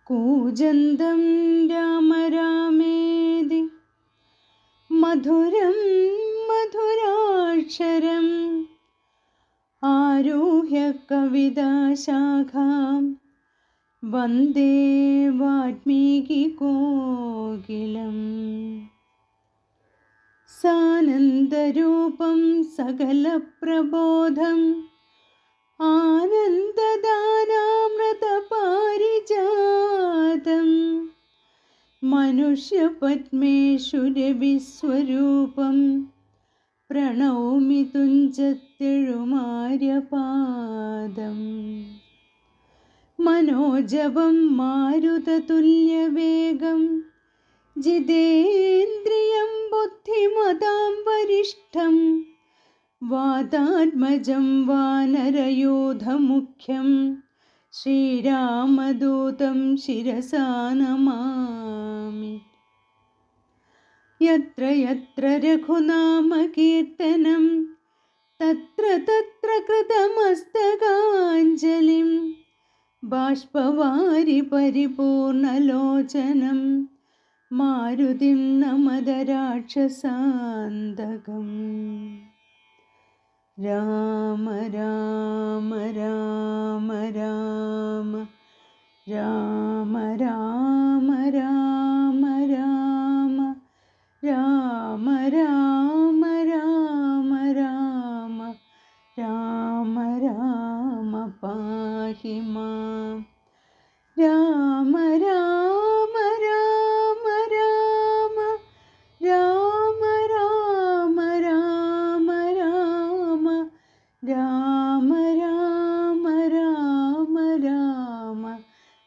കൂജന്തം രാമ രാമേതി മധുരം മധുരാക്ഷരം ആരുഹ്യ കവിതാശാഖാം വന്ദേ വാൽമീകി കോകിലം. സാനന്ദരൂപം സകലപ്രബോധം ആനന്ദദാനാമൃതപാരിജാതം മനുഷ്യപത്മേഷുരവിസ്വരൂപം പ്രണൗമി തുഞ്ചത്തെഴുമാര്യപാദം. മനോജവം മാരുതതുല്യവേഗം ജിതേന്ദ്രിയം ബുദ്ധിമതാം വരിഷ്ഠം വാതാത്മജം വാനരയൂഥമുഖ്യം ശ്രീരാമദൂതം ശിരസാ നമാമി. യത്ര യത്ര രഘുനാമകീർത്തനം തത്ര തത്ര കൃതമസ്തകാഞ്ജലിം ബാഷ്പവാരി പരിപൂർണലോചനം മാരുതിം നമത രാക്ഷസാന്തകം. രാമ രാമ രാമ രാമ രാമ രാമ രാമ രാമ രാമ രാമ രാമ രാമ രാമ രാമ പാഹി മാം. രാമ രാമ രാമ രാമ രാമ രാമ രാമ രാമ രാമ രാമ രാമ രാമ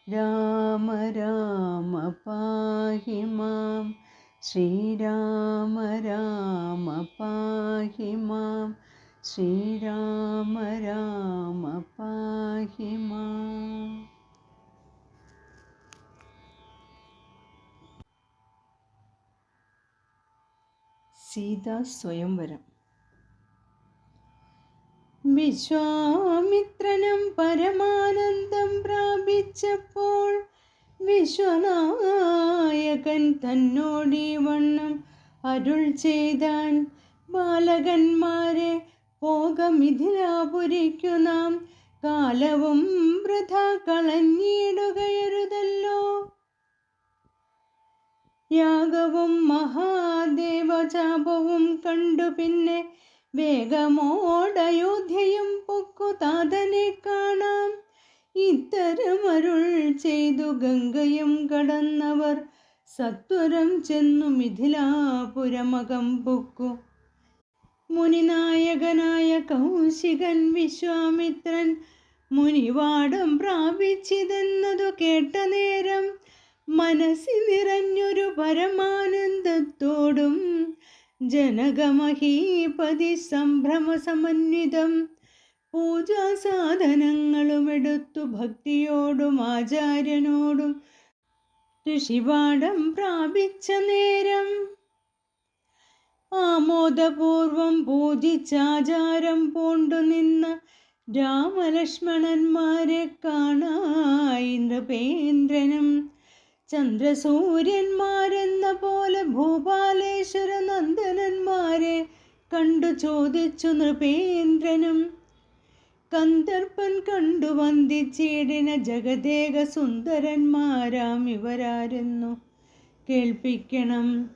രാമ രാമ പാഹി മാം. ശ്രീരാമ രാമ പാഹി മാം. ശ്രീരാമ രാമ പാഹി മാം. സീതാ സ്വയംവരം. വിശ്വാമിത്രനും പരമാനന്ദം പ്രാപിച്ചപ്പോൾ വിശ്വനായകൻ തന്നോടീ വണ്ണം അരുൾ ചെയ്താൻ. ബാലകന്മാരെ പോക മിഥിലാപുരിക്കു നാം, കാലവും വൃഥാ കളഞ്ഞിടുകയരുതല്ലോ. യാഗവും മഹാദേവചാപവും കണ്ടു പിന്നെ വേഗമോടയോധ്യയും പൊക്കു താതനെ കാണാം. ഇത്തരമരുൾ ചെയ്തു ഗംഗയും കടന്നവർ സത്വരം ചെന്നു മിഥിലാപുരമകം പൊക്കു. മുനിനായകനായ കൗശികൻ വിശ്വാമിത്രൻ മുനിവാടം പ്രാപിച്ചിതെന്നതു കേട്ട നേരം മനസ്സിൽ നിറഞ്ഞൊരു പരമാനന്ദത്തോടും ജനകമഹീപതി സംഭ്രമസമന്വിതം പൂജാസാധനങ്ങളും എടുത്തു ഭക്തിയോടും ആചാര്യനോടും ഋഷിവാടം പ്രാപിച്ച നേരം ആമോദപൂർവം പൂജിച്ചാചാരം പൂണ്ടു നിന്ന രാമലക്ഷ്മണന്മാരെ കാണായി നൃപേന്ദ്രനും ചന്ദ്രസൂര്യന്മാരെന്ന പോലെ ഭൂപാലേശ്വര നന്ദനന്മാരെ കണ്ടു ചോദിച്ചു നൃപേന്ദ്രനും. കന്ദർപ്പൻ കണ്ടു വന്ദിച്ചിടിന ജഗദേക സുന്ദരന്മാരാം ഇവരാരെന്നു കേൾപ്പിക്കണം.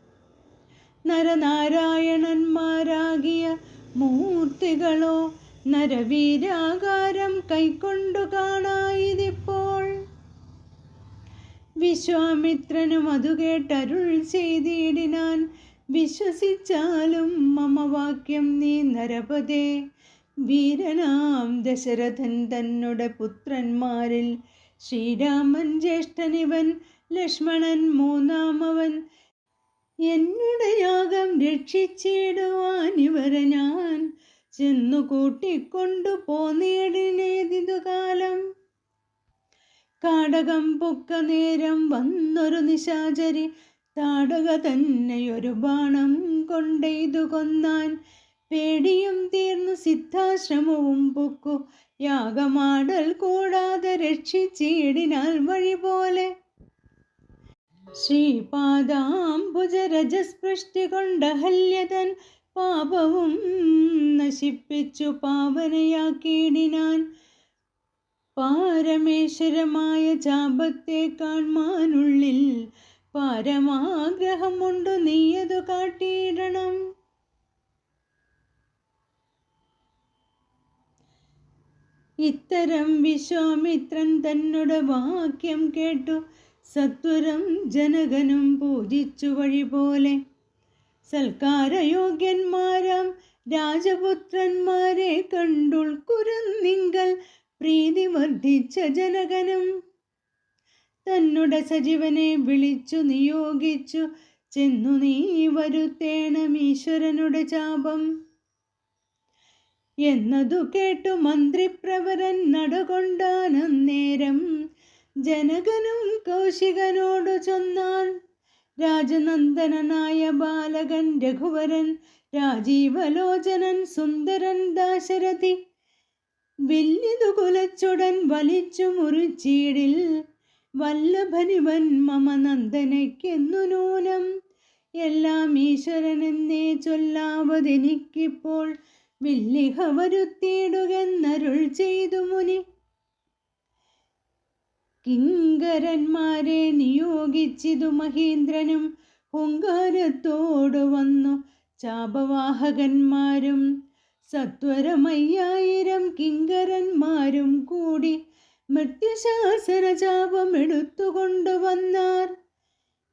നരനാരായണന്മാരാകിയ മൂർത്തികളോ നരവീരാകാരം കൈക്കൊണ്ടു കാണായിതിപ്പോൾ. വിശ്വാമിത്രനും അതു കേട്ടരുൾ ചെയ്തിടിനാൻ. വിശ്വസിച്ചാലും മമ വാക്യം നീ നരപതേ. വീരനാം ദശരഥൻ തന്നുടെ പുത്രന്മാരിൽ ശ്രീരാമൻ ജ്യേഷ്ഠനിവൻ, ലക്ഷ്മണൻ മൂന്നാമവൻ. എന്നുടെ യാഗം രക്ഷിച്ചിടുവാൻ ഇവരെ ഞാൻ ചെന്നു കൂട്ടിക്കൊണ്ടു പോന്നിടിനേതിതു കാലം. കാടകം പൊക്ക നേരം വന്നൊരു നിശാചരി താടക തന്നെയൊരു ബാണം കൊണ്ടെയ്തു കൊന്നാൻ. പേടിയും തീർന്നു സിദ്ധാശ്രമവും പൊക്കു യാഗമാടൽ കൂടാതെ രക്ഷിച്ചിടിനാൽ വഴി പോലെ. ശ്രീപാദാംബുജരജസ്പൃഷ്ടി കൊണ്ടഹല്യതൻ പാപവും നശിപ്പിച്ചു പാവനയാക്കിയിടിനാൻ. പാരമേശ്വരമായ ചാപത്തെ കാൺമാനുള്ളിൽ പാരമാഗ്രഹമുണ്ടു, നീയതു കാട്ടിയിടണം. ഇത്തരം വിശ്വാമിത്രൻ തന്നോട് വാക്യം കേട്ടു സത്വരം ജനകനും പൂജിച്ചു വഴി പോലെ. സൽക്കാരയോഗ്യന്മാരാം രാജപുത്രന്മാരെ കണ്ടുൾക്കുരന്നിങ്കൽ പ്രീതി വർദ്ധിച്ച ജനകനും തന്നുടെ സജീവനെ വിളിച്ചു നിയോഗിച്ചു, ചെന്നു നീ വരുത്തേണം ഈശ്വരനുടെ ചാപം എന്നതു കേട്ടു മന്ത്രിപ്രവരൻ നടകൊണ്ടാനന്നേരം. ജനകനും കൗശികനോടു ചൊന്നാൻ, രാജനന്ദനനായ ബാലകൻ രഘുവരൻ, രാജീവലോചനൻ സുന്ദരൻ ദാശരഥി, വില്ലിതു കുലച്ചുടൻ വലിച്ചു മുറിച്ചീടിൽ. വല്ലഭനിവൻ മമ നന്ദനയ്ക്കെന്നു നൂനം, എല്ലാം ഈശ്വരനെന്നേ ചൊല്ലാവതെനിക്കിപ്പോൾ. വില്ലിഹ വരുത്തിയിടുകെന്നരുൾ ചെയ്തു മുനി. കിങ്കരന്മാരെ നിയോഗിച്ചിതു മഹീന്ദ്രനും, ഹുങ്കാരത്തോടു വന്നു ചാപവാഹകന്മാരും. സത്വരമയ്യായിരം കിങ്കരന്മാരും കൂടി മൃത്യുശാസന ചാപം എടുത്തുകൊണ്ടുവന്നാർ.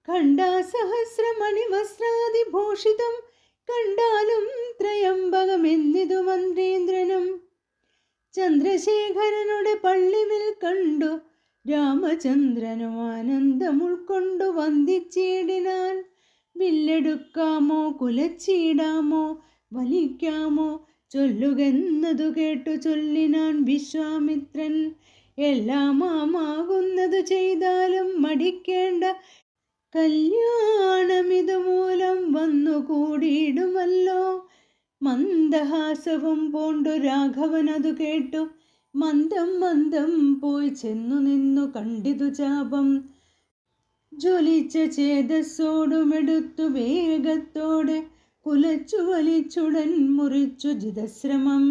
ഖണ്ഡാസഹസ്രമണിവസ്ത്രാദിഭൂഷിതം കണ്ടാലും ത്രയംബകമെന്നിതു മന്ത്രീന്ദ്രനും. ചന്ദ്രശേഖരനുടെ പള്ളിവിൽ കണ്ടു രാമചന്ദ്രനും ആനന്ദം ഉൾക്കൊണ്ടു വന്ദിച്ചിടിനാൻ. വില്ലെടുക്കാമോ കുലച്ചിടാമോ വലിക്കാമോ ചൊല്ലുകെന്നതു കേട്ടു ചൊല്ലിനാൻ വിശ്വാമിത്രൻ. എല്ലാമാകുന്നതു ചെയ്താലും മടിക്കേണ്ട, കല്യാണമിതു മൂലം വന്നു കൂടിയിടുമല്ലോ. മന്ദഹാസവും പൂണ്ടു രാഘവനതു കേട്ടു മന്ദം മന്ദം പോയി ചെന്നു നിന്നു കണ്ടിതു ചാപം. ജ്വലിച്ച ചേതസ്സോടുമെടുത്തു വേഗത്തോടെ കുലച്ചു വലിച്ചുടൻ മുറിച്ചു ജിതശ്രമം.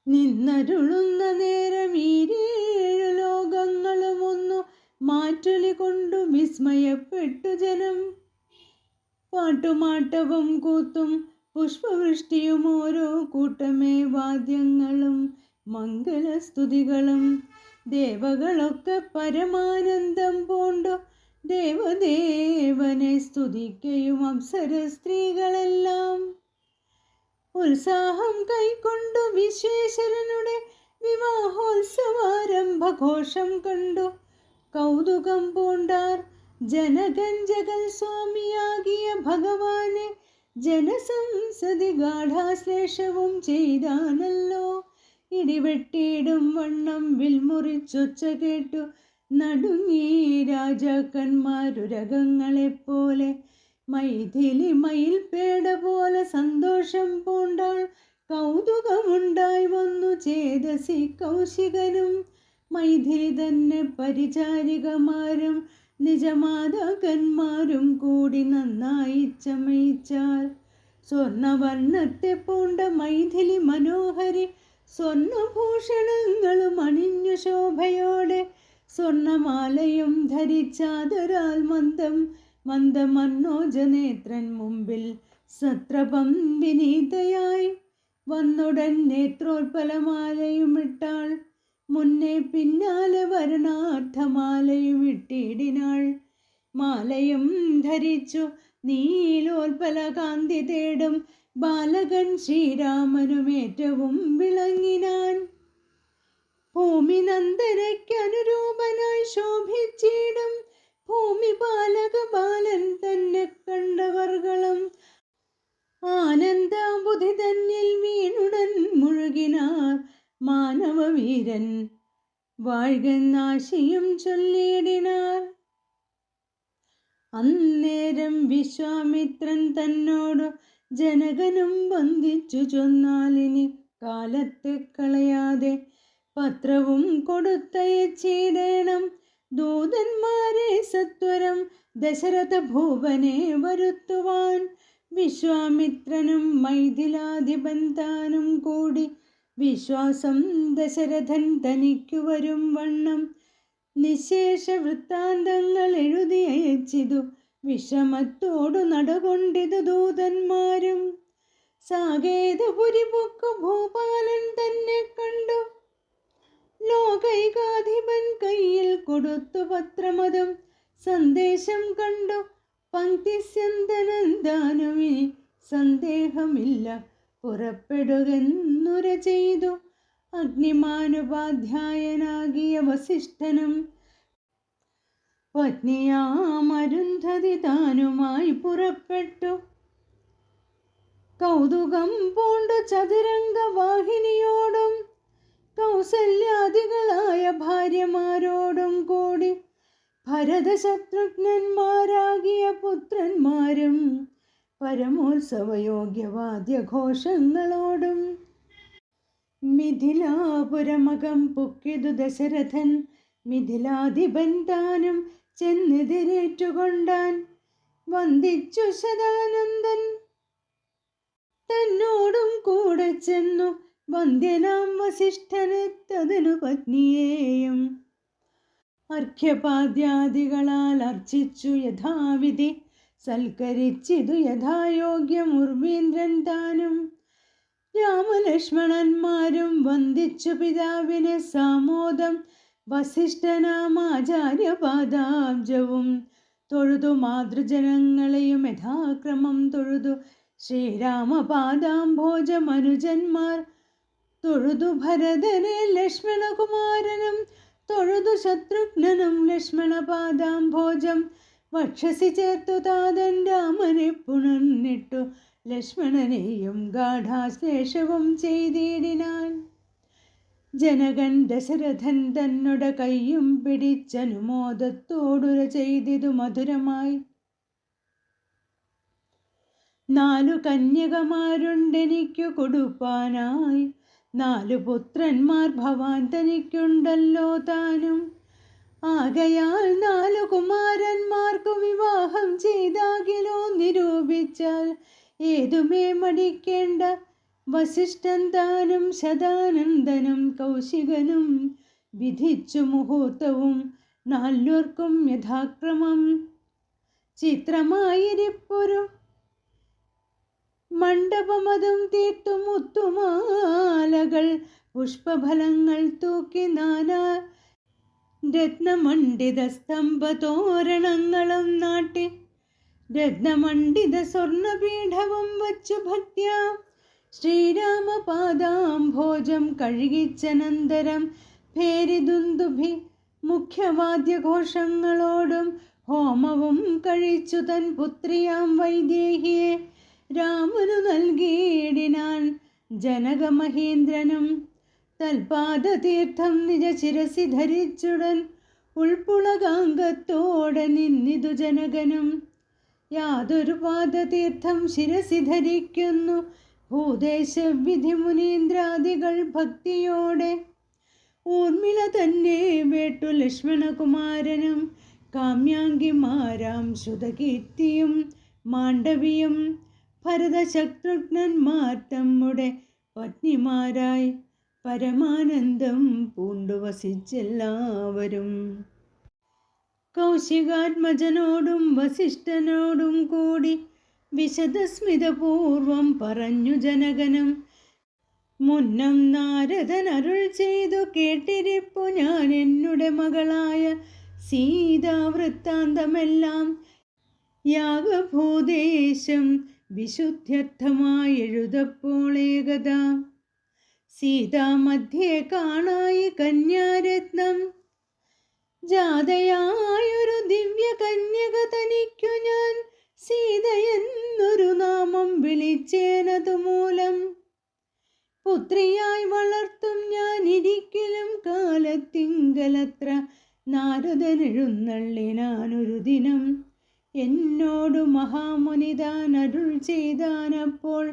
നിന്നരുളുന്ന നേരം ഈരേഴു ലോകങ്ങളും ഒന്നു മാറ്റൊലി കൊണ്ടു വിസ്മയപ്പെട്ടു ജനം. പാട്ടുമാട്ടവും കൂത്തും പുഷ്പവൃഷ്ടിയും ഓരോ കൂട്ടമേ വാദ്യങ്ങളും മംഗളസ്തുതികളും. ദേവകളൊക്കെ പരമാനന്ദം പൂണ്ടു ദേവദേവനെ സ്തുതിക്കയും അപ്സര സ്ത്രീകളെല്ലാം ഉത്സാഹം കൈക്കൊണ്ടു വിശ്വേശ്വരനുടെ വിവാഹോത്സവാരംഭഘോഷം കണ്ടു കൗതുകം പൂണ്ടാർ. ജനകൻ ജഗൽ സ്വാമിയാകിയ ഭഗവാനെ ജനസംസതി ഗാഠാശ്ലേഷവും ചെയ്താനല്ലോ. ഇടിവെട്ടിയിടും വണ്ണം വിൽമുറിച്ചൊച്ച കേട്ടു നടുങ്ങി രാജാക്കന്മാരുരകങ്ങളെപ്പോലെ. മൈഥിലി മയിൽപേട പോലെ സന്തോഷം പൂണ്ടാൾ. കൗതുകമുണ്ടായി വന്നു ചേതസി കൗശികനും. മൈഥിലി തന്നെ പരിചാരികമാരും നിജമാതാക്കന്മാരും കൂടി നന്നായി ചമയിച്ചാൽ. സ്വർണവർണ്ണത്തെ പൂണ്ട മൈഥിലി മനോഹരി സ്വർണഭൂഷണങ്ങളും അണിഞ്ഞു ശോഭയോടെ. സ്വർണമാലയും ധരിച്ചാദരാൽ മന്ദം മന്ദമന്നോജനേത്രൻ മുമ്പിൽ സത്രപം വിനീതയായി വന്നുടൻ നേത്രോൽപലമാലയും ഇട്ടാൾ. മുന്നേ പിന്നാലെ വരണാർത്ഥമാലയും ഇട്ടിടിനാൾ. മാലയും ധരിച്ചു നീലോൽപല കാന്തി തേടും ബാലകൻ ശ്രീരാമനും ഏറ്റവും വിളങ്ങിനാൻ. ഭൂമി നന്ദനയ്ക്കനുരൂപനായി ശോഭിച്ചിടും ഭൂമി ബാലക ബാലൻ തന്നെ കണ്ടവർകളും ആനന്ദാബുധി തന്നിൽ വീണുടൻ മുഴുകിനാർ. മാനവവീരൻ വാഴ്കെന്നാശിയും ചൊല്ലിയിടിനാർ. അന്നേരം വിശ്വാമിത്രൻ തന്നോടു ജനകനും വന്ദിച്ചു ചൊന്നാലിനി കാലത്തെ കളയാതെ പത്രവും കൊടുത്തയച്ചിടേണം. ദൂതന്മാരെ സത്വരം ദശരഥ ഭൂപനെ വരുത്തുവാൻ വിശ്വാമിത്രനും മൈഥിലാധിപൻ താനും കൂടി വിശ്വാസം ദശരഥൻ തനിക്കു വരും വണ്ണം നിശേഷ വൃത്താന്തങ്ങൾ എഴുതി അയച്ചിതു. വിഷമത്തോടു നടകൊണ്ടിതു ദൂതന്മാരും. സാകേതപുരി പൊക്കു ഭൂപാലൻ തന്നെ കണ്ടു. ലോകൈകാധിപൻ കയ്യിൽ കൊടുത്തു പത്രമതും സന്ദേശം കണ്ടു. പങ്ക്തിസ്യന്തനന്ദാനുമി സന്ദേഹമില്ല പുറപ്പെടുകെന്നുര ചെയ്തു. അഗ്നിമാനുപാധ്യായനാകിയ വസിഷ്ഠനും പത്നിയാമരുന്ധതി താനുമായി പുറപ്പെട്ടു. കൗതുകം പൂണ്ടു ചതുരംഗവാഹിനിയോടും കൗസല്യാദികളായ ഭാര്യമാരോടും കൂടി ഭരതശത്രുഘ്നന്മാരാകിയ പുത്രന്മാരും പരമോത്സവയോഗ്യവാദ്യഘോഷങ്ങളോടും മിഥിലാപുരമകം പൊക്കിതു ദശരഥൻ. മിഥിലാധിപൻ താനും ചെന്നെതിരേറ്റുകൊണ്ടാൻ. വന്ദിച്ചു ശതാനന്ദൻ തന്നോടും കൂടെ ചെന്നു. വന്ദ്യനാം വസിഷ്ഠനെത്തതിനു പത്നിയെയും അർഘ്യപാദ്യാദികളാൽ അർച്ചിച്ചു യഥാവിധി. സൽക്കരിച്ചിതു യഥായോഗ്യം ഉർവീന്ദ്രൻ താനും. രാമലക്ഷ്മണന്മാരും വന്ദിച്ചു പിതാവിനെ സാമോദം. വസിഷ്ഠനാമാചാര്യപാദാബ്ജവും തൊഴുതു. മാതൃജനങ്ങളെയും യഥാക്രമം തൊഴുതു. ശ്രീരാമപാദാംഭോജമനുജന്മാർ തൊഴുതു. ഭരതനെ ലക്ഷ്മണകുമാരനും തൊഴുതു. ശത്രുഘ്നനും ലക്ഷ്മണപാദാംഭോജം വക്ഷസി ചേർത്തു. താതൻ രാമനെ പുണർന്നിട്ടു. ലക്ഷ്മണനെയും ഗാഠാശ്ലേഷവും ചെയ്തിടിനാൻ. ജനകൻ ദശരഥൻ തന്നോട് കയ്യും പിടിച്ചനുമോദത്തോടുര ചെയ്തിതു മധുരമായി. 4 കന്യകമാരുണ്ടെനിക്കു കൊടുപ്പാനായി. 4 പുത്രന്മാർ ഭവാൻ തനിക്കുണ്ടല്ലോ താനും. ആകയാൽ 4 കുമാരന്മാർക്കു വിവാഹം ചെയ്താകിലോ നിരൂപിച്ചാൽ ഏതുമേ മടിക്കേണ്ട. വസിഷ്ഠൻ താനും ശതാനന്ദനും കൗശികനും വിധിച്ചു മുഹൂർത്തവും 4 യഥാക്രമം. ചിത്രമായിരിപ്പൊരു മണ്ഡപമതും തീർത്തു. മുത്തുമാലകൾ പുഷ്പഫലങ്ങൾ തൂക്കി. നാനാ രത്നമണ്ഡിത സ്തംഭതോരണങ്ങളും നാട്ടി. രത്നമണ്ഡിത സ്വർണപീഠവും വച്ചു ഭക്ത്യാ. ശ്രീരാമപാദാംഭോജം കഴുകിച്ചനന്തരം ഭേരിദുന്ദുഭി മുഖ്യവാദ്യഘോഷങ്ങളോടും ഹോമവും കഴിച്ചു. തൻ പുത്രിയാം വൈദേഹിയെ രാമനു നൽകിയിടിനാൻ. ജനകമഹേന്ദ്രനും തൽപാദതീർത്ഥം നിജ ശിരസി ധരിച്ചുടൻ. ഉൾപ്പുളകാംഗത്തോടെ നിന്നിതു ജനകനും. യാതൊരു പാദതീർത്ഥം ശിരസി ധരിക്കുന്നു. ഭൂദേശവിധി മുനീന്ദ്രാദികൾ ഭക്തിയോടെ. ഊർമിള തന്നെ വേട്ടു ലക്ഷ്മണകുമാരനും കാമ്യാംഗിമാരാം ശ്രുതകീർത്തിയും മാണ്ഡവിയും ഭരതശത്രുഘ്നന്മാർ തമ്മുടെ പത്നിമാരായി പരമാനന്ദം പൂണ്ടു വസിച്ചെല്ലാവരും. കൗശികാത്മജനോടും വസിഷ്ഠനോടും കൂടി വിശദസ്മിതപൂർവം പറഞ്ഞു ജനകനും. മുന്നം നാരദൻ അരുൾ ചെയ്തു കേട്ടിരിപ്പു ഞാൻ എന്നുടെ മകളായ സീതാവൃത്താന്തമെല്ലാം. യാഗഭൂദേശം വിശുദ്ധ്യർത്ഥമായി എഴുതപ്പോൾ ഏകദാ. സീതാമധ്യേ കാണായി കന്യാരത്നം. ജാതയായൊരു ദിവ്യ കന്യക തനിക്കു ഞാൻ സീതയെന്നൊരു നാമം വിളിച്ചേനതു മൂലം. പുത്രിയായി വളർത്തും ഞാൻ ഇരിക്കലും കാലത്തിങ്കലത്ര. നാരദനെഴുന്നള്ളിനാനൊരു ദിനം. എന്നോടു മഹാമുനിതാൻ അരുൾ ചെയ്താനപ്പോൾ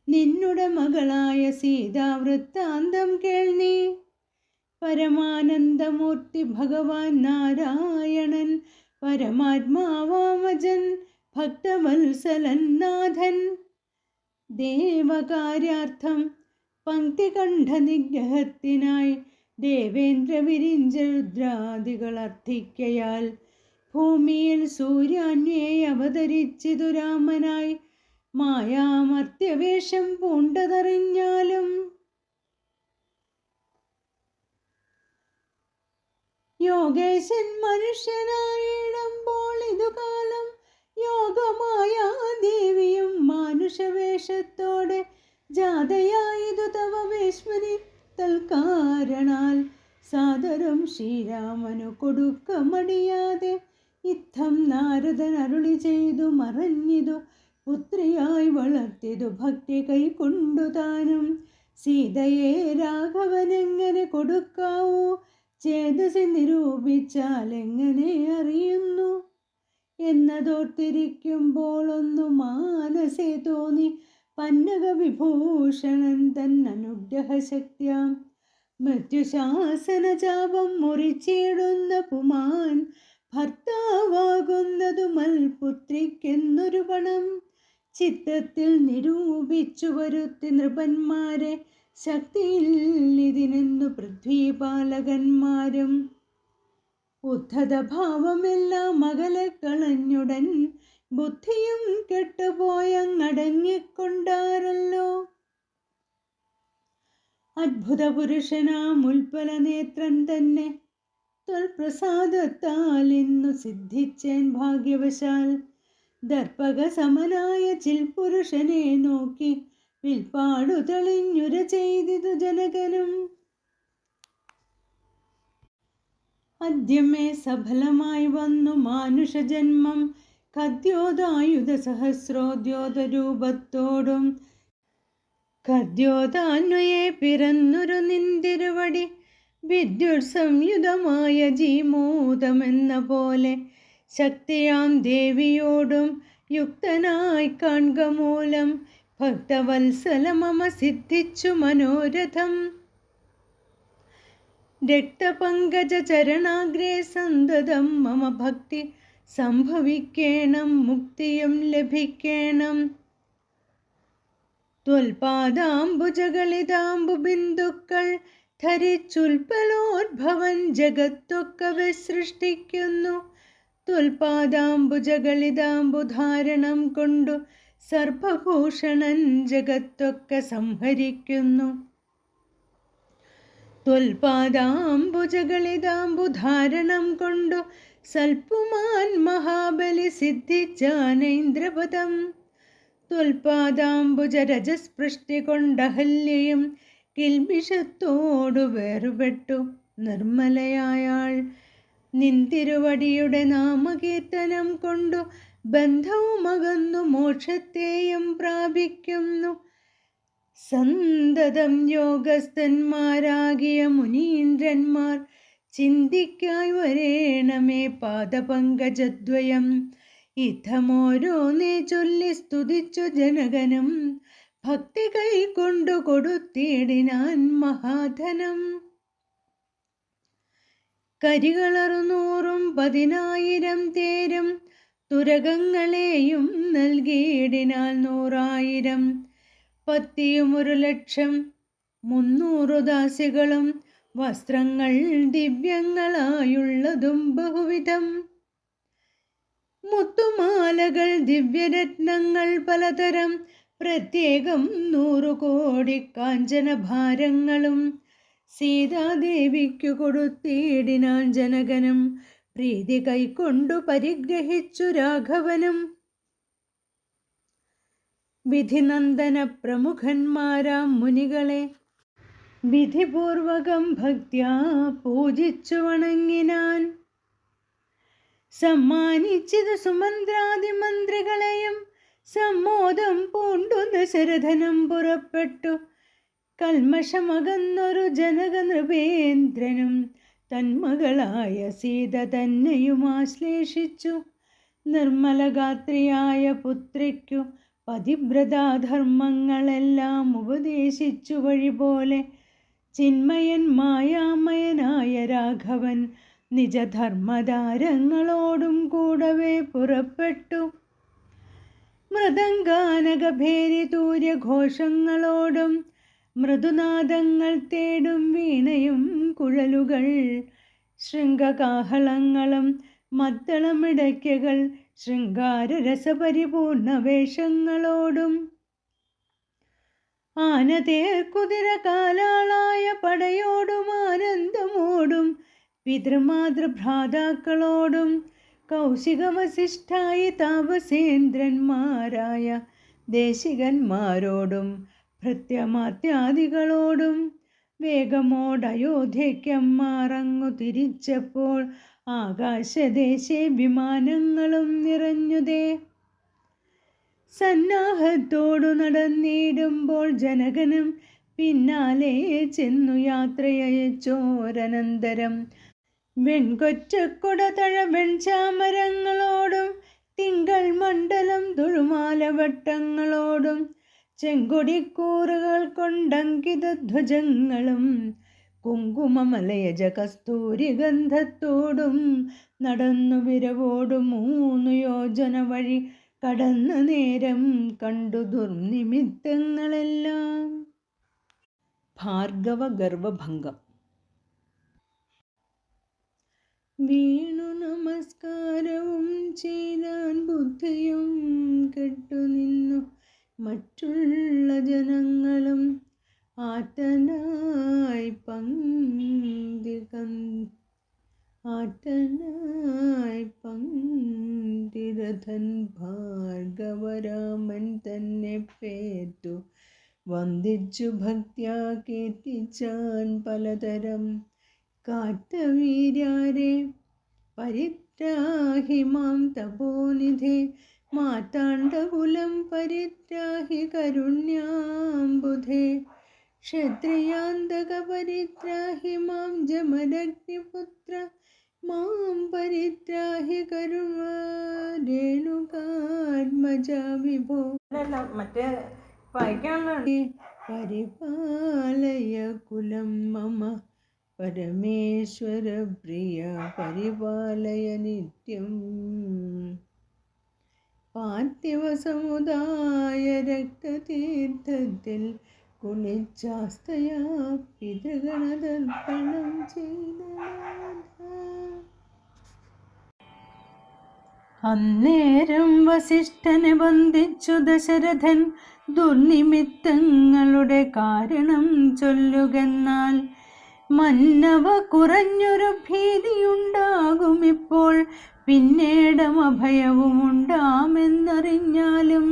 നിന്നുടെ മകളായ സീതാവൃത്താന്തം കേൾനീ. പരമാനന്ദമൂർത്തി ഭഗവാൻ നാരായണൻ പരമാത്മാവാമജൻ ഭക്തവത്സലൻ നാഥൻ. ദേവകാര്യാർത്ഥം പങ്ക്തികണ്ഠ നിഗ്രഹത്തിനായി ദേവേന്ദ്ര വിരിഞ്ച രുദ്രാദികൾ അർത്ഥിക്കയാൽ ഭൂമിയിൽ സൂര്യാന്വയെ അവതരിച്ചിതു രാമനായി മായാമർത്യവേഷം പൂണ്ടതറിഞ്ഞാലും യോഗേശൻ മനുഷ്യനായിടുമ്പോൾ ഇതുകാലം യോഗമായ ദേവിയും മാനുഷവേഷത്തോടെ ജാതയായതു തവ വേശ്മനി തൽക്കാരണാൽ സാദരം ശ്രീരാമനു കൊടുക്ക മടിയാതെ ഇത്തം നാരദൻ അരുളി ചെയ്തു മറഞ്ഞിതു പുത്രിയായി വളർത്തിയതു ഭക്തി കൈക്കൊണ്ടു താനും സീതയെ രാഘവനെങ്ങനെ കൊടുക്കാവൂ ചേതസി നിരൂപിച്ചാൽ എങ്ങനെ അറിയുന്നു എന്നതോർത്തിരിക്കുമ്പോൾ ഒന്നു മാനസേ തോന്നി പന്നക വിഭൂഷണൻ തന്നനുഗ്രഹശക്തിയാം മൃത്യുശാസന ചാപം മുറിച്ചിടുന്ന പുമാൻ ഭർത്താവാകുന്നതു മൽപുത്രിക്കെന്നൊരു പണം ചിത്തത്തിൽ നിരൂപിച്ചു വരുത്തി നൃപന്മാരെ ശക്തിയിൽ ഇതിനെന്നു പൃഥ്വീപാലകന്മാരും ഉദ്ധത ഭാവമെല്ലാം അകലെ കളഞ്ഞുടൻ ബുദ്ധിയും കെട്ടുപോയങ്ങടങ്ങിക്കൊണ്ടാരല്ലോ. അത്ഭുത പുരുഷനാം ഉൽപ്പല നേത്രൻ തന്നെ ത്വൽപ്രസാദത്താൽ ഇന്നു സിദ്ധിച്ചേൻ ഭാഗ്യവശാൽ. ദർപ്പക സമനായ ചിൽപുരുഷനെ നോക്കി വിൽപ്പാടു തെളിഞ്ഞുര ചെയ്തിതു ജനകനും. ആദ്യമേ സഫലമായി വന്നു മാനുഷജന്മം ഖദ്യോതായുധ സഹസ്രോദ്യോതരൂപത്തോടും ഖദ്യോതാന്വയെ പിറന്നൊരു നിന്തിരുവടി വിദ്യുത് സംയുതമായ ജീമൂതമെന്ന പോലെ ശക്തിയാം ദേവിയോടും യുക്തനായി കാൺക മൂലം ഭക്തവത്സല മമ സിദ്ധിച്ചു മനോരഥം. രക്തപങ്കജ ചരണാഗ്രേ സന്തതം മമ ഭക്തി സംഭവിക്കേണം മുക്തിയും ലഭിക്കേണം. ത്വൽപാദാംബുജകളിതാംബു ബിന്ദുക്കൾ ധരിച്ചുൽപ്പലോദ്ഭവൻ ജഗത്തൊക്കവെ സൃഷ്ടിക്കുന്നു. ത്വൽപാദാംബുജകളിതാംബുധാരണം കൊണ്ടു സർപ്പഭൂഷണൻ ജഗത്തൊക്കെ സംഹരിക്കുന്നു. ത്വൽപാദാംബുജകളിതാംബുധാരണം കൊണ്ടു സൽപുമാൻ മഹാബലി സിദ്ധിച്ചാനൈന്ദ്രപദം. ത്വൽപാദാംബുജ രജസ്പൃഷ്ടി കൊണ്ടഹല്യയും കിൽബിഷത്തോടു വേറുപെട്ടു നിർമ്മലയായാൾ. നിന്തിരുവടിയുടെ നാമകീർത്തനം കൊണ്ടു ബന്ധവുമകന്നു മോക്ഷത്തെയും പ്രാപിക്കുന്നു. സന്തതം യോഗസ്ഥന്മാരാകിയ മുനീന്ദ്രന്മാർ ചിന്തിക്കായി വരേണമേ പാദപങ്കജദ്വയം. ഇത്തമോരോന്നേ ചൊല്ലി സ്തുതിച്ചു ജനകനും ഭക്തി കൈക്കൊണ്ടു കൊടുത്തിടിനാൻ മഹാധനം. കരികളറുനൂറും 10,000 തേരും തുരകങ്ങളെയും നൽകിയിടിനാൽ 100,000 പത്തിയും 1,00,300 ദാസികളും വസ്ത്രങ്ങൾ ദിവ്യങ്ങളായുള്ളതും ബഹുവിധം. മുത്തുമാലകൾ ദിവ്യരത്നങ്ങൾ പലതരം പ്രത്യേകം 100 കോടി കാഞ്ചനഭാരങ്ങളും സീതാദേവിക്കു കൊടുത്തിടിനാൻ ജനകനും പ്രീതി കൈക്കൊണ്ടു പരിഗ്രഹിച്ചു രാഘവനും. വിധിനന്ദന പ്രമുഖന്മാരാം മുനികളെ വിധിപൂർവകം ഭക്ത്യാ പൂജിച്ചു വണങ്ങിനാൻ. സമ്മാനിച്ചിതു സുമന്ത്രാദിമന്ത്രികളെയും സമ്മോദം പൂണ്ടു ദശരഥനും പുറപ്പെട്ടു. കൽമഷമകന്നൊരു ജനക നൃപേന്ദ്രനും തന്മകളായ സീത തന്നെയും ആശ്ലേഷിച്ചു. നിർമ്മലഗാത്രിയായ പുത്രിക്കു പതിവ്രതാധർമ്മങ്ങളെല്ലാം ഉപദേശിച്ചു വഴി പോലെ ചിന്മയൻ മായാമയനായ രാഘവൻ നിജധർമ്മധാരങ്ങളോടും കൂടവേ പുറപ്പെട്ടു. മൃദംഗാനകഭേരി തൂര്യഘോഷങ്ങളോടും മൃദുനാദങ്ങൾ തേടും വീണയും കുഴലുകൾ ശൃംഗകാഹളങ്ങളും മദ്ദളമിടയ്ക്കകൾ ശൃംഗാരരസപരിപൂർണ വേഷങ്ങളോടും ആനതേർ കുതിര കാലാളായ പടയോടും ആനന്ദമോടും പിതൃമാതൃഭ്രാതാക്കളോടും കൗശികവസിഷ്ഠായി താപസേന്ദ്രന്മാരായ ദേശികന്മാരോടും ഭൃത്യമാത്യാദികളോടും വേഗമോടയോധ്യയ്ക്കമ്മാറങ്ങു തിരിച്ചപ്പോൾ ആകാശദേശേ വിമാനങ്ങളും നിറഞ്ഞുതേ. സന്നാഹത്തോടു നടന്നിടുമ്പോൾ ജനകനും പിന്നാലെ ചെന്നു യാത്രയച്ചോരനന്തരം വെൺകൊറ്റക്കുട തഴവെൺചാമരങ്ങളോടും തിങ്കൾ മണ്ഡലം തുഴുമാലവട്ടങ്ങളോടും ചെങ്കൊടിക്കൂറുകൾ കൊണ്ടങ്കിത ധ്വജങ്ങളും കുങ്കുമമലയജ കസ്തൂരി ഗന്ധത്തോടും നടന്നു വിരവോടും 3 യോജന വഴി കടന്ന നേരം കണ്ടു ദുർനിമിത്തങ്ങളെല്ലാം. ഭാർഗവ ഗർവഭംഗം. വീണു നമസ്കാരവും ചെയ്താൻ ബുദ്ധിയും കെട്ടുനിന്നു മറ്റുള്ള ജനങ്ങളും ആറ്റനായി പങ്കിരഥൻ ഭാർഗവരാമൻ തന്നെ പേറ്റു വന്ദിച്ചു ഭക്ത്യാ കീർത്തിച്ചാൻ പലതരം. കാത്തവീര്യാരെ പരിത്രാഹി മാം തപോനിധേ മാതാണ്ഡകുലം പരിത്രാഹി കരുണ്യാംബുധേ ക്ഷത്രിയാന്തക പരിത്രാഹി മാം ജമദഗ്നിപുത്ര മാം പരിത്രാഹി കരുണാരേണുകാത്മജ വിഭോ. മറ്റേ പരിപാലയ കുലം മമ പരമേശ്വര പ്രിയ പരിപാലയ നിത്യം. പാർത്ഥിവ സമുദായ രക്തതീർത്ഥത്തിൽ കുളിച്ചാസ്തയാ പിതൃഗണതർപ്പണം ചെയ്ത. അന്നേരം വസിഷ്ഠനെ വന്ദിച്ചു ദശരഥൻ ദുർനിമിത്തങ്ങളുടെ കാരണം ചൊല്ലുകെന്നാൽ മന്നവ കുറഞ്ഞൊരു ഭീതിയുണ്ടാകുമിപ്പോൾ പിന്നീടും അഭയവും ഉണ്ടാമെന്നറിഞ്ഞാലും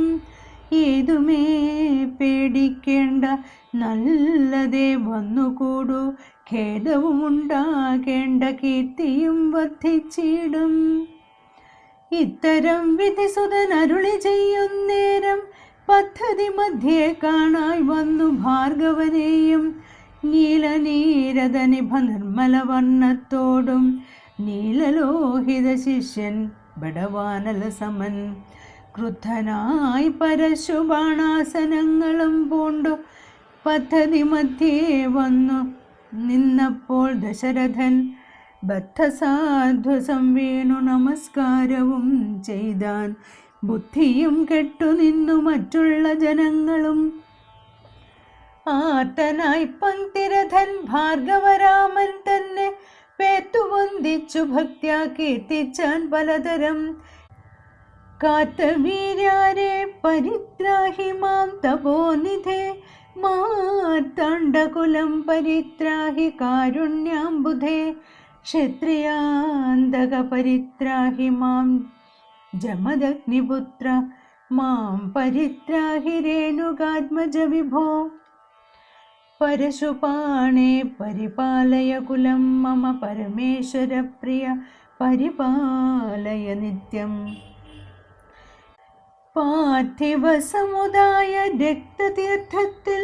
ഏതുമേ പേടിക്കേണ്ട നല്ലതേ വന്നുകൂടൂ ഖേദവും ഉണ്ടാകേണ്ട കീർത്തിയും വർദ്ധിച്ചിടും. ഇത്തരം വിധിസുതൻ അരുളി ചെയ്യുന്നേരം പദ്ധതി മധ്യേ കാണായി വന്നു ഭാർഗവനെയും നീലനീരതനിഭ നിർമ്മലവർണ്ണത്തോടും നീലലോഹിത ശിഷ്യൻ ബടവാനല സമൻ ക്രുദ്ധനായി പരശുബാണാസനങ്ങളും പൂണ്ടു പദ്ധതി മധ്യേ വന്നു നിന്നപ്പോൾ ദശരഥൻ ബദ്ധസാധ്വസം വീണു നമസ്കാരവും ചെയ്താൻ. ബുദ്ധിയും കെട്ടുനിന്നു മറ്റുള്ള ജനങ്ങളും ആർത്തനായി പങ്ക്തിരഥൻ ഭാർഗവരാമൻ തന്നെ പേത്തുവന്ദിച്ചു ഭക്ത്യാ കീർത്തിച്ചാൻ പലതരം. കാത്തവീര്യാരെ പരിത്രാഹി മാം തപോനിധേ മാർത്താണ്ഡകുലം പരിത്രാഹി കാരുണ്യാംബുധേ ക്ഷത്രിയാന്തക പരിത്രാഹി മാം ജമദഗ്നിപുത്ര മാം പരിത്രാഹി രേണുകാത്മജ വിഭോ. പരശുപാണേ പരിപാലയ കുലം മമ പരമേശ്വര പ്രിയ പരിപാലയ നിത്യം. പാർത്ഥിവ സമുദായ രക്തതീർത്ഥത്തിൽ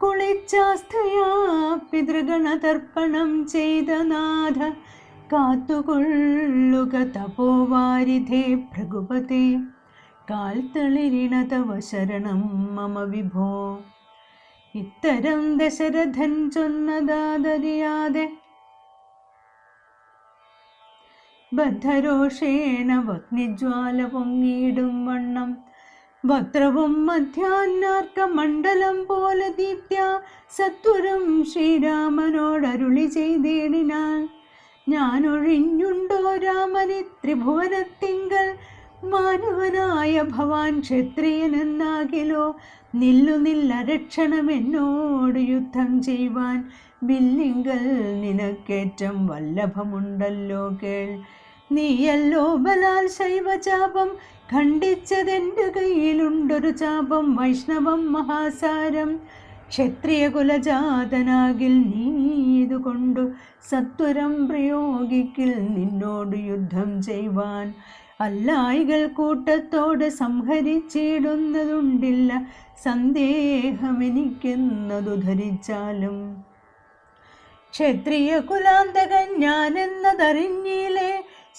കുളിച്ചാസ്ഥയാ പിതൃഗണതർപ്പണം ചെയ്ത നാഥ കാത്തുകൊള്ളുക തപോവാരിധേ ഭൃഗുപതേ കാൽത്തളിരിണ തവ ശരണം മമ വിഭോ. ഇത്തരം ദശരഥൻ ചൊന്നതാതറിയാതെ ബദ്ധരോഷേണ വഗ്നിജ്വാല പൊങ്ങിയിടും വണ്ണം വക്രവും മധ്യാഹ്നാർക്ക മണ്ഡലം പോലെ ദീപ്യ സത്വരം ശ്രീരാമനോടരുളി ചെയ്തേടിനാൻ. ഞാനൊഴിഞ്ഞുണ്ടോ രാമനെ ത്രിഭുവനത്തിങ്കൽ മാനവനായ ഭവാൻ ക്ഷത്രിയനെന്നാകിലോ നില്ലരക്ഷണം എന്നോട് യുദ്ധം ചെയ്യുവാൻ വില്ലിങ്കൽ നിനക്കേറ്റം വല്ലഭമുണ്ടല്ലോ കേൾ. നീയല്ലോ ബലാൽ ശൈവചാപം ഖണ്ഡിച്ചതെൻ്റെ കയ്യിലുണ്ടൊരു ചാപം വൈഷ്ണവം മഹാസാരം. ക്ഷത്രിയ കുലജാതനാകിൽ നീ ഇതുകൊണ്ടു സത്വരം പ്രയോഗിക്കിൽ നിന്നോട് യുദ്ധം ചെയ്യുവാൻ. അല്ലായികൾ കൂട്ടത്തോട് സംഹരിച്ചിടുന്നതുണ്ടില്ല സന്ദേഹമെനിക്കെന്നതു ധരിച്ചാലും. ക്ഷത്രിയ കുലാന്തകൻ ഞാനെന്നതറിഞ്ഞില്ലേ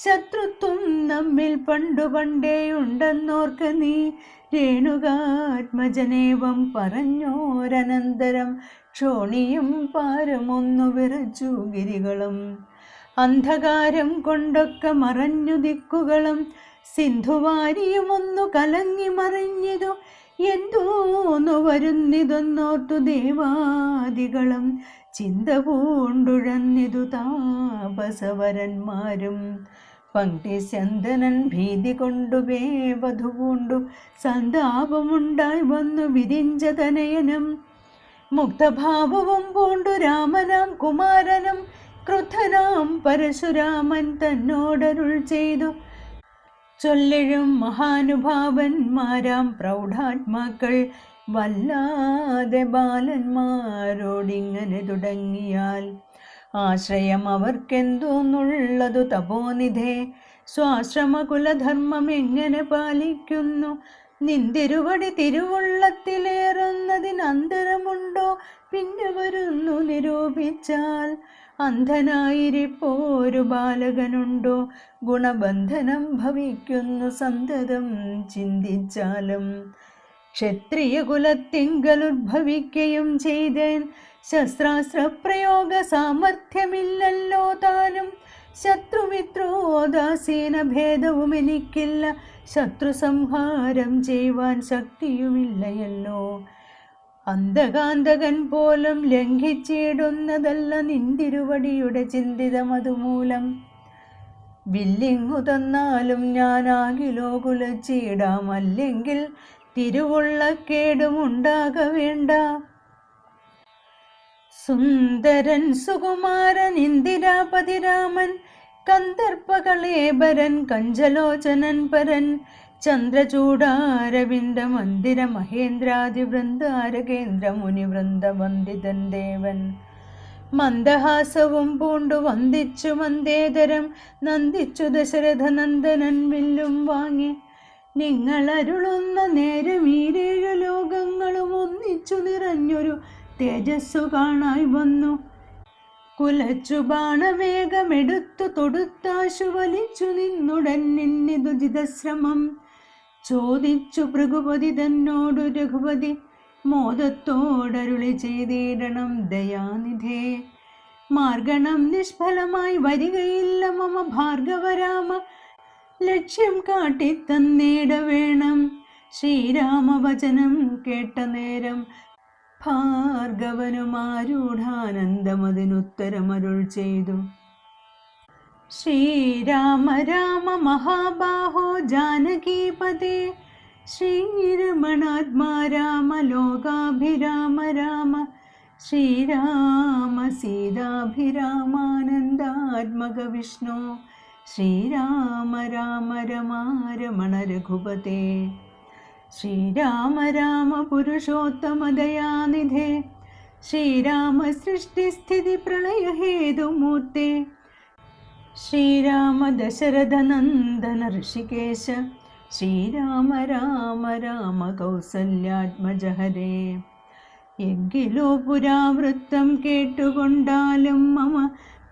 ശത്രുത്വം നമ്മിൽ പണ്ടുപണ്ടേയുണ്ടെന്നോർക്ക് നീ. രേണുകാത്മജനേവം പറഞ്ഞോരനന്തരം ക്ഷോണിയും പാരമൊന്നു വിറച്ചു ഗിരികളും. അന്ധകാരം കൊണ്ടൊക്കെ മറഞ്ഞു ദിക്കുകളും സിന്ധുവാരിയുമൊന്നു കലങ്ങി മറിഞ്ഞിതു. എന്തോന്നു വരുന്നിതൊന്നോർത്തു ദേവാദികളും ചിന്ത പൂണ്ടുഴന്നിതു താപസവരന്മാരും. പങ്ക്തിസ്യന്തനൻ ഭീതി കൊണ്ടു വേവധു പൂണ്ടു സന്താപമുണ്ടായി വന്നു വിരിഞ്ചതനയനും. മുക്തഭാവവും പൂണ്ടു രാമനാം കുമാരനും ക്രുദ്ധനാം പരശുരാമൻ തന്നോടരുൾ ചെയ്തു. ചൊല്ലിഴും മഹാനുഭാവന്മാരാം പ്രൗഢാത്മാക്കൾ വല്ലാതെ ബാലന്മാരോടിങ്ങനെ തുടങ്ങിയാൽ ആശ്രയം അവർക്കെന്തോന്നുള്ളതു തപോനിധേ. സ്വാശ്രമകുലധർമ്മം എങ്ങനെ പാലിക്കുന്നു നിന്തിരുവടി തിരുവുള്ളത്തിലേറുന്നതിനന്തരമുണ്ടോ പിന്നെ വരുന്നു നിരൂപിച്ചാൽ. അന്ധനായിരിപ്പോരു ബാലകനുണ്ടോ ഗുണബന്ധനം ഭവിക്കുന്നു സന്തതം ചിന്തിച്ചാലും. ക്ഷത്രിയ കുലത്തിങ്കലുദ്ഭവിക്കുകയും ചെയ്തേൻ ശസ്ത്രാസ്ത്രപ്രയോഗ സാമർഥ്യമില്ലല്ലോ താനും. ശത്രുമിത്രോദാസീന ഭേദവും എനിക്കില്ല ശത്രു സംഹാരം ചെയ്യുവാൻ ശക്തിയുമില്ലയല്ലോ. അന്ധകാന്തകൻ പോലും ലംഘിച്ചിടുന്നതല്ല നിന്തിരുവടിയുടെ ചിന്തിതം അതുമൂലം. വില്ലിങ്ങു തന്നാലും ഞാനാകിലോ കുലച്ചിടാം അല്ലെങ്കിൽ തിരുവുള്ളക്കേടുമുണ്ടാക വേണ്ട. സുന്ദരൻ സുകുമാരൻ ഇന്ദിരാപതി രാമൻ കന്ദർപ്പകളേബരൻ കഞ്ചലോചനൻ പരൻ ചന്ദ്രചൂടാരവിന്ദ മന്ദിര മഹേന്ദ്രാദി വൃന്ദാരകേന്ദ്ര മുനിവൃന്ദ വന്ദിതൻ ദേവൻ. മന്ദഹാസവും പൂണ്ടു വന്ദിച്ചു മന്ദേതരം നന്ദിച്ചു ദശരഥ നന്ദനൻ വില്ലും വാങ്ങി. നിങ്ങളരുളുന്ന നേരം ഈരേഴു ലോകങ്ങളും ഒന്നിച്ചു നിറഞ്ഞൊരു തേജസ്സു കാണായി വന്നു. കുലച്ചു ബാണവേഗമെടുത്തു തൊടുത്താശു വലിച്ചു നിന്നുടൻ നിന്നിതു ജിതശ്രമം. ചോദിച്ചു ഭൃഗുപതി തന്നോടു രഘുപതി മോദത്തോടരുളി ചെയ്തിടണം ദയാനിധേ. മാർഗണം നിഷ്ഫലമായി വരികയില്ല മമ ഭാർഗവരാമ ലക്ഷ്യം കാട്ടിത്തന്നേട വേണം. ശ്രീരാമവചനം കേട്ട നേരം ഭാർഗവനുമാരൂഢാനന്ദമതിനുത്തരമരുൾ ചെയ്തു. ശ്രീരാമ രാമ മഹാബാഹോ ജാനകീപതേ ശ്രീരമണാത്മാ രാമ ലോകാഭിരാമ രാമ. ശ്രീരാമ സീതാഭിരാമാനന്ദാത്മക വിഷ്ണു ശ്രീരാമ രാമ രമാരമണ രഘുപതേ. ശ്രീരാമ രാമ പുരുഷോത്തമദയാനിധേ ശ്രീരാമ സൃഷ്ടിസ്ഥിതി പ്രളയഹേതുമൂർത്തേ. ശ്രീരാമ ദശരഥ നന്ദന ഋഷികേശ ശ്രീരാമ രാമ രാമ കൗസല്യാത്മജ ഹരേ. എങ്കിലോ പുരാവൃത്തം കേട്ടുകൊണ്ടാലും മമ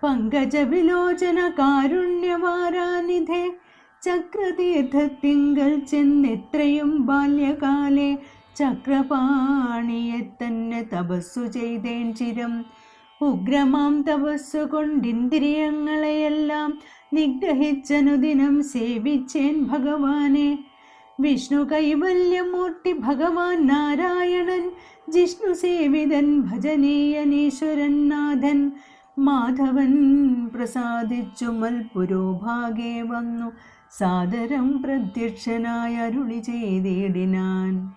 പങ്കജ വിലോചന കാരുണ്യവാരാനിധേ. ചക്രതീർത്ഥത്തിങ്കൽ ചെന്നെത്രയും ബാല്യകാലേ ചക്രപാണിയെ തന്നെ തപസ്സു ചെയ്തേൻ ചിരം. ഉഗ്രമാം തപസ്സു കൊണ്ടിന്ദ്രിയങ്ങളെയെല്ലാം നിഗ്രഹിച്ചനുദിനം സേവിച്ചേൻ ഭഗവാനെ. വിഷ്ണു കൈവല്യമൂർത്തി ഭഗവാൻ നാരായണൻ, ജിഷ്ണു സേവിതൻ ഭജനീയനീശ്വരൻ നാഥൻ. മാധവൻ പ്രസാദിച്ചു മൽപുരോഭാഗേ വന്നു സാദരം പ്രത്യക്ഷനായി അരുളി ചെയ്തിടിനാൻ.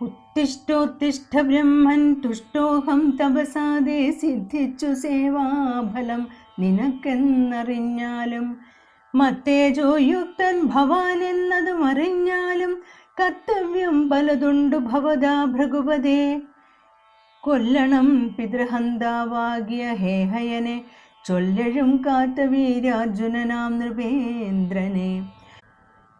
ഉത്തിഷ്ഠോത്തിഷ്ഠ ബ്രഹ്മൻ തുഷ്ടോഹം തപസാദേ, സിദ്ധിച്ചു സേവാഫലം നിനക്കെന്നറിഞ്ഞാലും. മത്തേജോയുക്തൻ ഭവാൻ എന്നതും അറിഞ്ഞാലും കർത്തവ്യം പലതുണ്ടു ഭവതാ ഭൃഗുപതേ. കൊല്ലണം പിതൃഹന്താവാകിയ ഹേഹയനെ, ചൊല്ലഴും കാത്ത വീരാർജുനനാം നൃപേന്ദ്രനെ.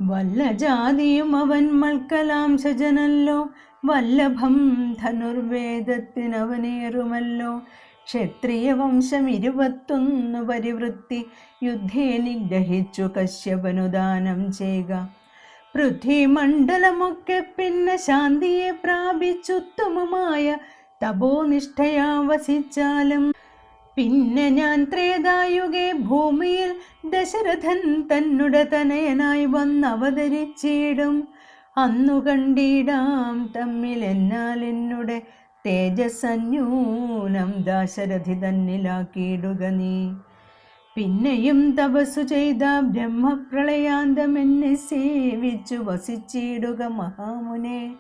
വല്ല ജാതിയും അവൻ മൽക്കലാംശജനല്ലോ, വല്ലഭം ധനുർവേദത്തിനവനേറുമല്ലോ. ക്ഷത്രിയ വംശം 21 പരിവൃത്തി, യുദ്ധേ നിഗ്രഹിച്ചു കശ്യപനു ദാനം ചെയ്യുക. പൃഥ്വിമണ്ഡലമൊക്കെ പിന്നെ ശാന്തിയെ പ്രാപിച്ചുത്തമമായ തപോനിഷ്ഠയാ വസിച്ചാലും. പിന്നെ ഞാൻ ത്രേതായുഗേ ഭൂമിയിൽ ദശരഥൻ തന്നുടെ തനയനായി വന്നവതരിച്ചിടും. അന്നു കണ്ടിടാം തമ്മിൽ എന്നാൽ എന്നുടെ തേജസ്സന്യൂനം ദാശരഥി തന്നിലാക്കിയിടുക നീ. പിന്നെയും തപസ്സു ചെയ്ത ബ്രഹ്മപ്രളയാന്തം എന്നെ സേവിച്ചു വസിച്ചിടുക മഹാമുനെ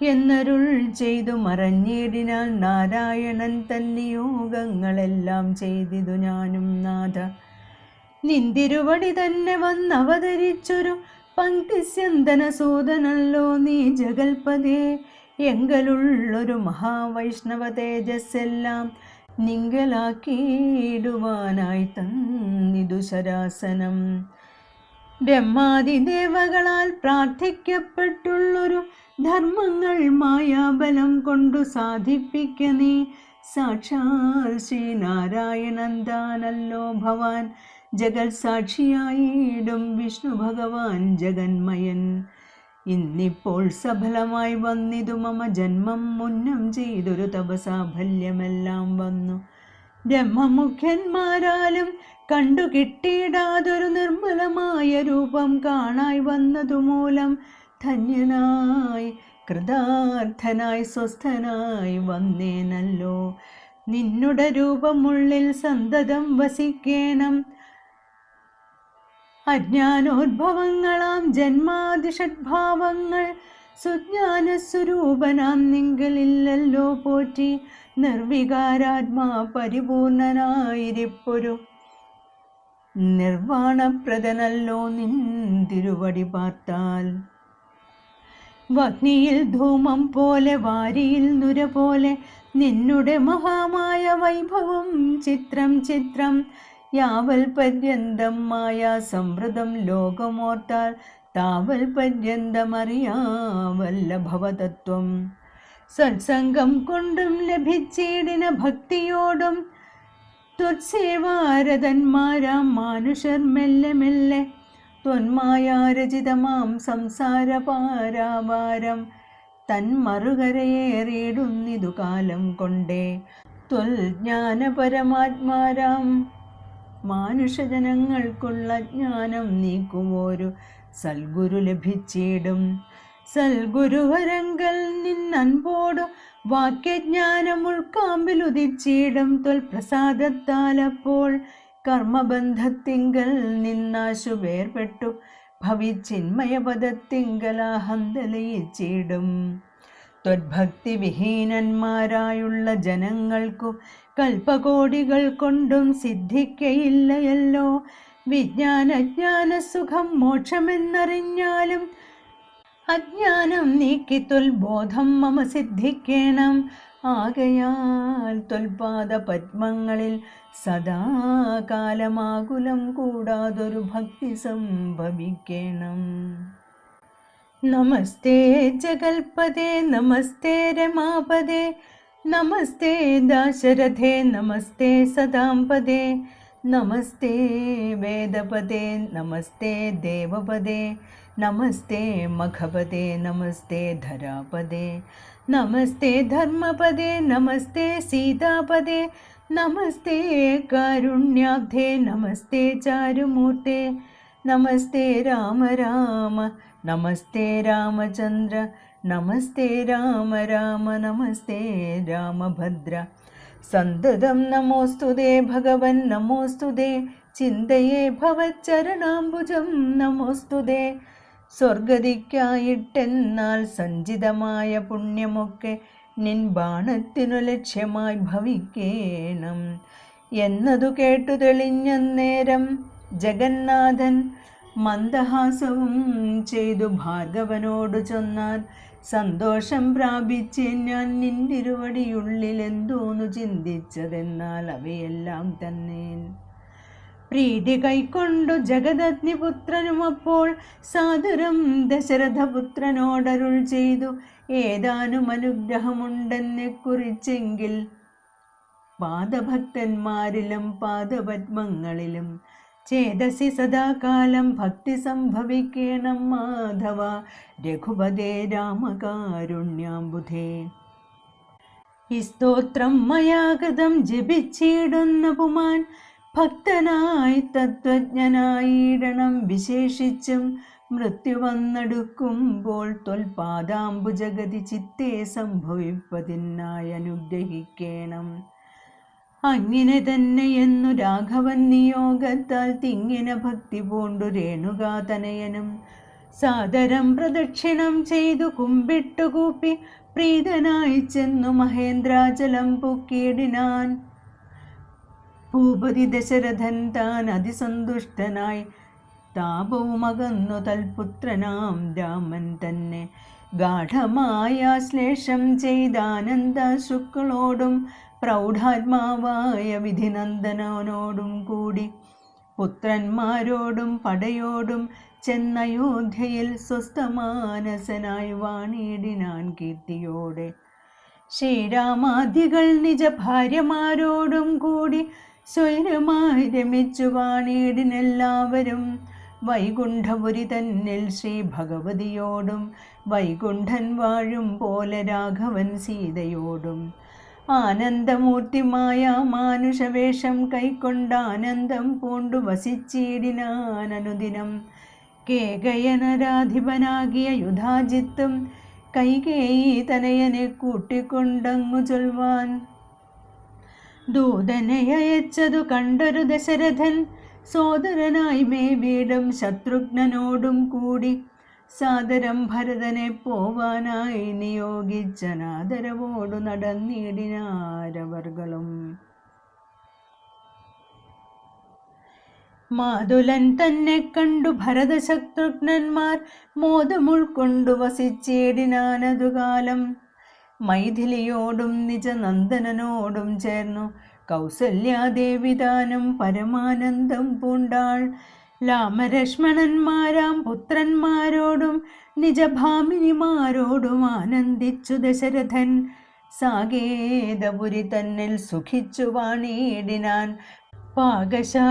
എന്നരുൾ ചെയ്തു മറഞ്ഞിടിനാൽ. നാരായണൻ തന്നിയോഗങ്ങളെല്ലാം ചെയ്തിതു ഞാനും നാഥ. നിന്തിരുവടി തന്നെ വന്നവതരിച്ചൊരു പങ്ക്തിസ്യന്തനസൂതനല്ലോ നീ ജഗൽപദേ. എങ്കലുള്ളൊരു മഹാവൈഷ്ണവ തേജസ്സെല്ലാം നിങ്കലാക്കിയിടുവാനായി തന്നിതു ശരാസനം. ബ്രഹ്മാദിദേവകളാൽ പ്രാർത്ഥിക്കപ്പെട്ടുള്ളൊരു ധർമ്മങ്ങൾ മായാബലം കൊണ്ടു സാധിപ്പിക്ക നീ. സാക്ഷാൽ ശ്രീനാരായണൻ താനല്ലോ ഭവാൻ, ജഗൽ സാക്ഷിയായിടും വിഷ്ണു ഭഗവാൻ ജഗന്മയൻ. ഇന്നിപ്പോൾ സഫലമായി വന്നിതു മമ ജന്മം, മുന്നം ചെയ്തൊരു തപസാഫല്യമെല്ലാം വന്നു. ബ്രഹ്മമുഖ്യന്മാരാലും കണ്ടു കിട്ടിയിടാതൊരു നിർമ്മലമായ രൂപം കാണായി വന്നതുമൂലം ധന്യനായി കൃതാർത്ഥനായി സ്വസ്ഥനായി വന്നേനല്ലോ. നിന്നുടെ രൂപമുള്ളിൽ സന്തതം വസിക്കേണം. അജ്ഞാനോദ്ഭവങ്ങളാം ജന്മാതിഷഡ്ഭാവങ്ങൾ സുജ്ഞാനസ്വരൂപനാം നിങ്കലില്ലല്ലോ പോറ്റി. നിർവികാരാത്മാ പരിപൂർണനായിരിപ്പൊരു നിർവാണപ്രദനല്ലോ നിൻ തിരുവടി പാർത്താൽ. വഗ്നിയിൽ ധൂമം പോലെ വാരിയിൽ നുര പോലെ നിന്നുടെ മഹാമായ വൈഭവം ചിത്രം ചിത്രം. യാവൽ പര്യന്തം മായാ സംവൃതം ലോകമോർത്താൽ താവൽ പര്യന്തമറിയാവല്ല ഭവതത്വം. സത്സംഗം കൊണ്ടും ലഭിച്ചിടിന ഭക്തിയോടും ത്വത്സേവാരതന്മാരാം മാനുഷർ മെല്ലെ മെല്ലെ ത്വന്മായാരചിതമാം സംസാരപാരാവാരം തന്മറുകരയേറിയിടുന്നിതു കാലം കൊണ്ടേ. ത്വൽജ്ഞാനപരമാത്മാരാം മാനുഷജനങ്ങൾക്കുള്ള ജ്ഞാനം നീക്കുവോരു സൽഗുരു ലഭിച്ചിടും. സൽഗുരുവരങ്കൽ നിന്നൻപോടു വാക്യജ്ഞാനം ഉൾക്കാമ്പിലുദിച്ചിടും. ത്വൽപ്രസാദത്താലപ്പോൾ കർമ്മബന്ധത്തിങ്കൽ നിന്നാശു വേർപെട്ടു ഭവിച്ചിന്മയപദത്തിങ്കലാഹന്തലയിച്ചിടും. ത്വദ്ഭക്തി വിഹീനന്മാരായുള്ള ജനങ്ങൾക്കു കൽപ്പകോടികൾ കൊണ്ടും സിദ്ധിക്കയില്ലയല്ലോ. വിജ്ഞാനജ്ഞാന സുഖം മോക്ഷമെന്നറിഞ്ഞാലും അജ്ഞാനം നീക്കി ത്വൽബോധം മമ സിദ്ധിക്കണം. ആകയാൽ ത്വൽപാദ പത്മങ്ങളിൽ സദാകാലമാകുലം കൂടാതൊരു ഭക്തി സംഭവിക്കണം. നമസ്തേ ജഗൽപദേ നമസ്തേ രമാപദേ നമസ്തേ ദാശരഥേ നമസ്തേ സദാംപദേ നമസ്തേ വേദപദേ നമസ്തേ ദേവപദേ നമസ്തേ മഖപദേ നമസ്തേ ധരാപദേ നമസ്തേ ധർമ്മപദേ നമസ്തേ സീതാപദേ നമസ്തേ കാരുണ്യാബ്ധേ നമസ്തേ ചാരുമൂർത്തേ നമസ്തേ രാമ രാമ നമസ്തേ രാമചന്ദ്ര നമസ്തേ രാമ രാമ നമസ്തേ രാമഭദ്ര സന്തതം നമോസ്തുതേ ഭഗവൻ നമോസ്തുതേ ചിന്തയേ ഭവച്ചരണാംബുജം നമോസ്തുതേ സ്വർഗതിക്കായിട്ടെന്നാൽ സഞ്ചിതമായ പുണ്യമൊക്കെ നിൻ ബാണത്തിനു ലക്ഷ്യമായി ഭവിക്കേണം എന്നതു കേട്ടു തെളിഞ്ഞന്നേരം ജഗന്നാഥൻ മന്ദഹാസവും ചെയ്തു ഭാർഗവനോടു ചൊന്നാൻ സന്തോഷം പ്രാപിച്ച് ഞാൻ നിന്തിരുവടിയുള്ളിൽ എന്തോന്നു ചിന്തിച്ചതെന്നാൽ അവയെല്ലാം തന്നെ പ്രീതി കൈക്കൊണ്ടു ജഗദഗ്നിപുത്രനും അപ്പോൾ സാദരം ദശരഥപുത്രനോടരുൾ ചെയ്തു ഏതാനും അനുഗ്രഹമുണ്ടെന്നെ കുറിച്ചെങ്കിൽ പാദഭക്തന്മാരിലും പാദപത്മങ്ങളിലും ചേതസി സദാകാലം ഭക്തി സംഭവിക്കണം മാധവ രഘുപതേ രാമകാരുണ്യാംബുധേ ഈ സ്തോത്രം മയാഗതം ജപിച്ചിടുന്ന പുമാൻ ഭക്തനായി തത്വജ്ഞനായിടണം വിശേഷിച്ചും മൃത്യു വന്നെടുക്കുമ്പോൾ ത്വൽപാദാംബുജഗതി ചിത്തേ സംഭവിപ്പതിനായി അനുഗ്രഹിക്കണം അങ്ങനെ തന്നെയെന്നു രാഘവൻ നിയോഗത്താൽ തിങ്ങിന ഭക്തി പൂണ്ടു രേണുകാതനയനും സാദരം പ്രദക്ഷിണം ചെയ്തു കുമ്പിട്ടുകൂപ്പി പ്രീതനായി ചെന്നു മഹേന്ദ്രാചലം പൊക്കിയിടിനാൻ ഭൂപതി ദശരഥൻ താൻ അതിസന്തുഷ്ടനായി താപവുമകന്നു തൽപുത്രനാം രാമൻ തന്നെ ഗാഠമായ ശ്ലേഷം ചെയ്താനന്ദാശ്രുക്കളോടും പ്രൗഢാത്മാവായ വിധിനന്ദനോടും കൂടി പുത്രന്മാരോടും പടയോടും ചെന്നയോധ്യയിൽ സ്വസ്ഥമാനസനായി വാണിടിനാൻ കീർത്തിയോടെ ശ്രീരാമാദികൾ നിജ ഭാര്യമാരോടും കൂടി സ്വൈരമായി രമിച്ചു വാണിടിനെല്ലാവരും വൈകുണ്ഠപുരി തന്നിൽ ശ്രീ ഭഗവതിയോടും വൈകുണ്ഠൻ വാഴും പോലെ രാഘവൻ സീതയോടും ആനന്ദമൂർത്തിമായ മാനുഷവേഷം കൈക്കൊണ്ട ആനന്ദം പൂണ്ടു വസിച്ചിടിനാൻ അനുദിനം കേകയനരാധിപനാകിയ യുധാജിത്തും കൈകേയി തനയനെ കൂട്ടിക്കൊണ്ടങ്ങു ചൊൽവാൻ ദൂതനെ അയച്ചതു കണ്ടൊരു ദശരഥൻ സോദരനായി മേവീടും ശത്രുഘ്നനോടും കൂടി സാദരം ഭരതനെ പോവാനായി നിയോഗിച്ചനാദരവോടു നടന്നിടിനാരവർകളും മാതുലൻ തന്നെ കണ്ടു ഭരതശത്രുഘ്നന്മാർ മോദമുൾക്കൊണ്ടു വസിച്ചിടിനാനതുകാലം മൈഥിലിയോടും നിജനന്ദനോടും ചേർന്നു കൗസല്യാദേവി താനും പരമാനന്ദം പൂണ്ടാൾ രാമലക്ഷ്മണന്മാരാം പുത്രന്മാരോടും നിജഭാമിനിമാരോടും ആനന്ദിച്ചു ദശരഥൻ സാകേതപുരി തന്നിൽ സുഖിച്ചു വാണിയിടിനാൻ പാകശാസനമരാലയെ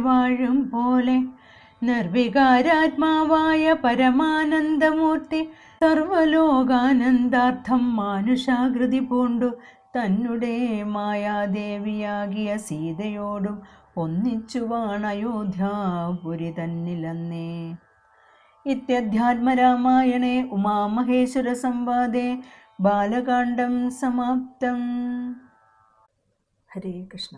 വാഴും പോലെ നിർവികാരാത്മാവായ പരമാനന്ദമൂർത്തി സർവലോകാനന്ദാർത്ഥം മാനുഷാകൃതി പൂണ്ടു തന്നെ മായാദേവിയാകിയ സീതയോടും ഒന്നിച്ചുവാണ് അയോധ്യാപുരി തന്നിലന്നേ. ഇത്യധ്യാത്മരാമായണേ ഉമാമഹേശ്വര സംവാദേ ബാലകാണ്ഡം സമാപ്തം. ഹരേ കൃഷ്ണ.